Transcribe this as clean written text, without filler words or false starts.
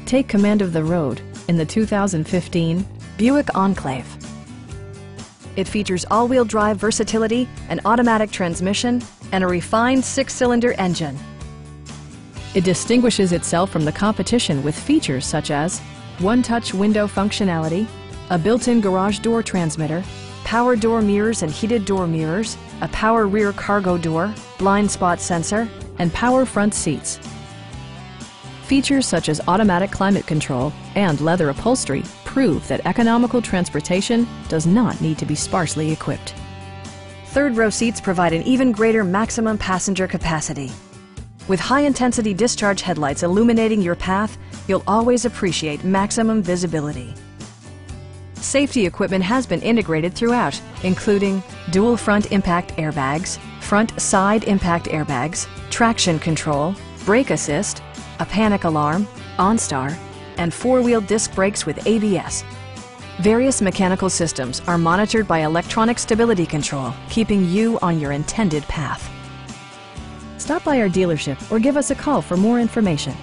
Take command of the road in the 2015 Buick Enclave. It features all-wheel drive versatility, an automatic transmission, and a refined 6-cylinder engine. It distinguishes itself from the competition with features such as one-touch window functionality, a built-in garage door transmitter, power door mirrors and heated door mirrors, a power rear cargo door, blind spot sensor, and power front seats. Features such as automatic climate control and leather upholstery prove that economical transportation does not need to be sparsely equipped. Third-row seats provide an even greater maximum passenger capacity. With high-intensity discharge headlights illuminating your path, you'll always appreciate maximum visibility. Safety equipment has been integrated throughout, including dual front impact airbags, front side impact airbags, traction control, brake assist, a panic alarm, OnStar, and 4-wheel disc brakes with ABS. Various mechanical systems are monitored by electronic stability control, keeping you on your intended path. Stop by our dealership or give us a call for more information.